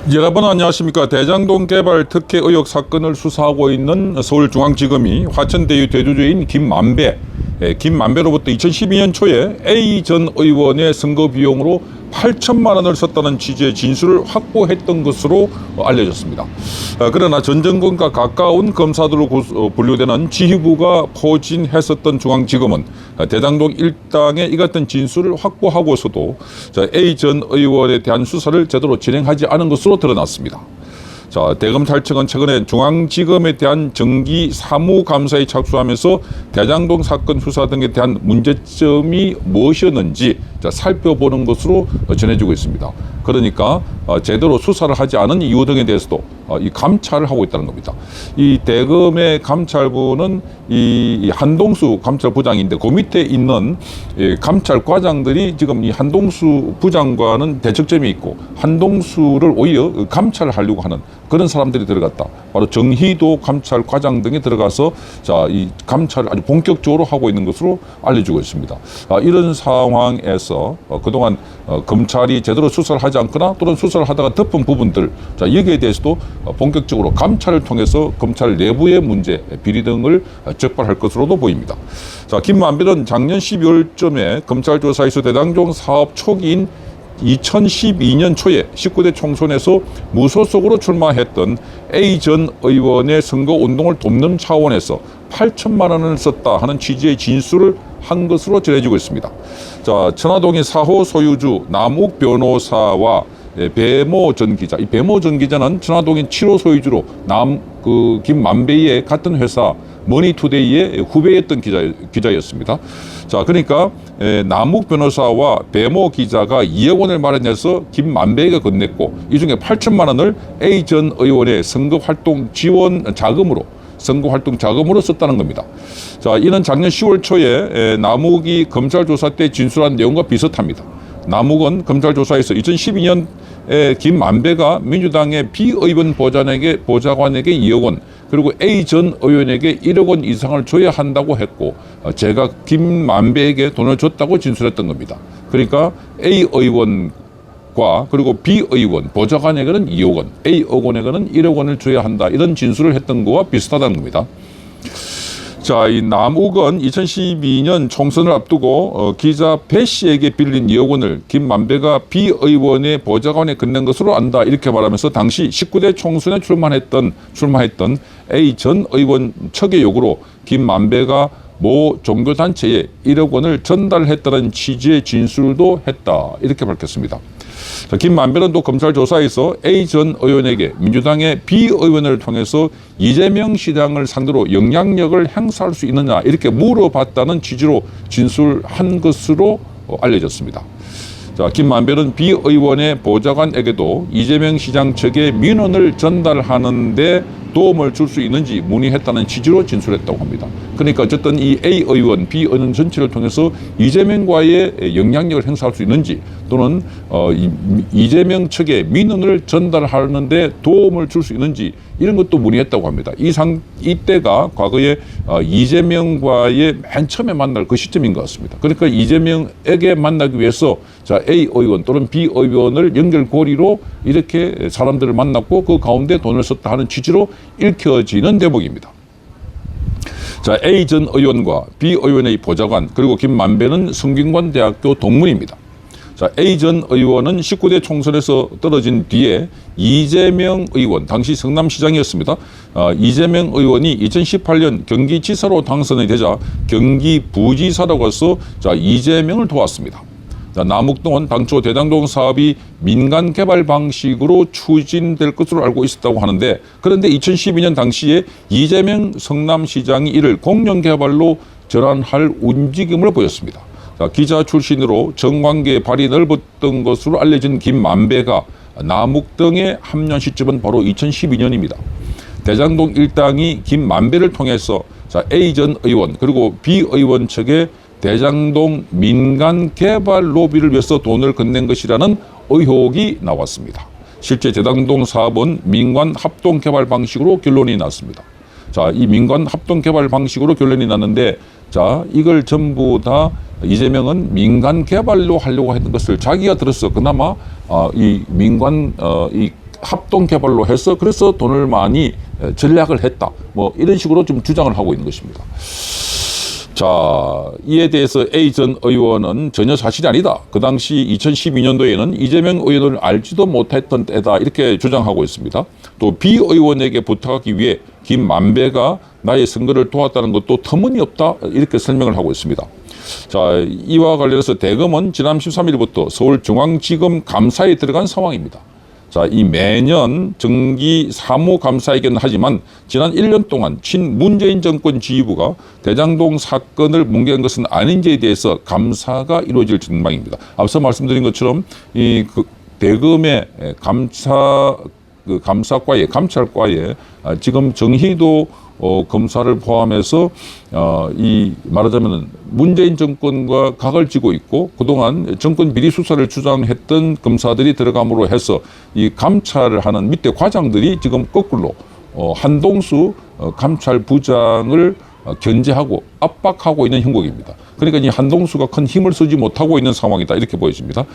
여러분 안녕하십니까. 대장동 개발 특혜 의혹 사건을 수사하고 있는 서울중앙지검이 화천대유 대주주인 김만배로부터 2012년 초에 A 전 의원의 선거 비용으로 8천만 원을 썼다는 취지의 진술을 확보했던 것으로 알려졌습니다. 그러나 전 정권과 가까운 검사들로 분류되는 지휘부가 포진했었던 중앙지검은 대장동 일당의 이 같은 진술을 확보하고서도 A 전 의원에 대한 수사를 제대로 진행하지 않은 것으로 드러났습니다. 대검찰청은 최근에 중앙지검에 대한 정기 사무감사에 착수하면서 대장동 사건 수사 등에 대한 문제점이 무엇이었는지 살펴보는 것으로 전해지고 있습니다. 그러니까 제대로 수사를 하지 않은 이유 등에 대해서도 이 감찰을 하고 있다는 겁니다. 이 대검의 감찰부는 이 한동수 감찰부장인데 그 밑에 있는 감찰과장들이 지금 이 한동수 부장과는 대척점이 있고 한동수를 오히려 감찰을 하려고 하는 그런 사람들이 들어갔다. 바로 정희도 감찰과장 등이 들어가서 이 감찰을 아주 본격적으로 하고 있는 것으로 알려지고 있습니다. 이런 상황에서 그동안 검찰이 제대로 수사를 하지 않거나 또는 수사를 하다가 덮은 부분들 여기에 대해서도 본격적으로 감찰을 통해서 검찰 내부의 문제, 비리 등을 적발할 것으로도 보입니다. 김만배는 작년 12월쯤에 검찰 조사에서 대장동 사업 초기인 2012년 초에 19대 총선에서 무소속으로 출마했던 A 전 의원의 선거 운동을 돕는 차원에서 8천만 원을 썼다 하는 취지의 진술을 한 것으로 전해지고 있습니다. 천화동의 4호 소유주 남욱 변호사와 배모 전 기자, 이 배모 전 기자는 천화동의 7호 소유주로 김만배의 같은 회사 머니투데이의 후배였던 기자였습니다. 그러니까 남욱 변호사와 배모 기자가 2억 원을 마련해서 김만배에게 건넸고 이 중에 8천만 원을 A 전 의원의 선거활동 지원 자금으로 썼다는 겁니다. 이는 작년 10월 초에 남욱이 검찰 조사 때 진술한 내용과 비슷합니다. 남욱은 검찰 조사에서 2012년 김만배가 민주당의 비의원 보좌관에게 2억 원 그리고 A 전 의원에게 1억 원 이상을 줘야 한다고 했고 제가 김만배에게 돈을 줬다고 진술했던 겁니다. 그러니까 A 의원과 그리고 B 의원 보좌관에게는 2억 원, A 의원에게는 1억 원을 줘야 한다 이런 진술을 했던 거와 비슷하다는 겁니다. 이 남욱은 2012년 총선을 앞두고 기자 배 씨에게 빌린 2억 원을 김만배가 B 의원의 보좌관에 건넨 것으로 안다 이렇게 말하면서 당시 19대 총선에 출마했던 A 전 의원 측의 요구로 김만배가 모 종교단체에 1억 원을 전달했다는 취지의 진술도 했다 이렇게 밝혔습니다. 김만배는 또 검찰 조사에서 A 전 의원에게 민주당의 B 의원을 통해서 이재명 시장을 상대로 영향력을 행사할 수 있느냐 이렇게 물어봤다는 취지로 진술한 것으로 알려졌습니다. 김만배는 B 의원의 보좌관에게도 이재명 시장 측에 민원을 전달하는 데 도움을 줄 수 있는지 문의했다는 취지로 진술했다고 합니다. 그러니까 어쨌든 이 A 의원, B 의원 전체를 통해서 이재명과의 영향력을 행사할 수 있는지 또는 이재명 측에 민원을 전달하는 데 도움을 줄 수 있는지 이런 것도 문의했다고 합니다. 이때가 과거에 이재명과의 맨 처음에 만날 그 시점인 것 같습니다. 그러니까 이재명에게 만나기 위해서 A 의원 또는 B 의원을 연결고리로 이렇게 사람들을 만났고 그 가운데 돈을 썼다 하는 취지로 읽혀지는 대목입니다. A 전 의원과 B 의원의 보좌관 그리고 김만배는 성균관대학교 동문입니다. A 전 의원은 19대 총선에서 떨어진 뒤에 이재명 의원, 당시 성남시장이었습니다. 이재명 의원이 2018년 경기지사로 당선이 되자 경기부지사로 가서 이재명을 도왔습니다. 남욱동은 당초 대장동 사업이 민간 개발 방식으로 추진될 것으로 알고 있었다고 하는데 그런데 2012년 당시에 이재명 성남시장이 이를 공영 개발로 전환할 움직임을 보였습니다. 기자 출신으로 정관계의 발이 넓었던 것으로 알려진 김만배가 남욱동에 합류한 시점은 바로 2012년입니다. 대장동 일당이 김만배를 통해서 A 전 의원 그리고 B 의원 측에 대장동 민간 개발 로비를 위해서 돈을 건넨 것이라는 의혹이 나왔습니다. 실제 대장동 사업은 민관 합동 개발 방식으로 결론이 났습니다. 이 민관 합동 개발 방식으로 결론이 났는데 이걸 전부 다 이재명은 민간 개발로 하려고 했던 것을 자기가 들었어. 그나마 이 민관 이 합동 개발로 해서 그래서 돈을 많이 전략을 했다. 뭐 이런 식으로 좀 주장을 하고 있는 것입니다. 자, 이에 대해서 A 전 의원은 전혀 사실이 아니다. 그 당시 2012년도에는 이재명 의원을 알지도 못했던 때다. 이렇게 주장하고 있습니다. 또 B 의원에게 부탁하기 위해 김만배가 나의 선거를 도왔다는 것도 터무니없다. 이렇게 설명을 하고 있습니다. 자, 이와 관련해서 대검은 지난 13일부터 서울중앙지검 감사에 들어간 상황입니다. 자, 이 매년 정기 사무감사이긴 하지만 지난 1년 동안 친문재인 정권 지휘부가 대장동 사건을 뭉갠 것은 아닌지에 대해서 감사가 이루어질 전망입니다. 앞서 말씀드린 것처럼 이 대검의 감사과에 감찰과에 지금 정희도 검사를 포함해서 이 말하자면 문재인 정권과 각을 지고 있고 그동안 정권 비리 수사를 주장했던 검사들이 들어감으로 해서 이 감찰을 하는 밑에 과장들이 지금 거꾸로 한동수 감찰부장을 견제하고 압박하고 있는 형국입니다. 그러니까 이 한동수가 큰 힘을 쓰지 못하고 있는 상황이다 이렇게 보여집니다.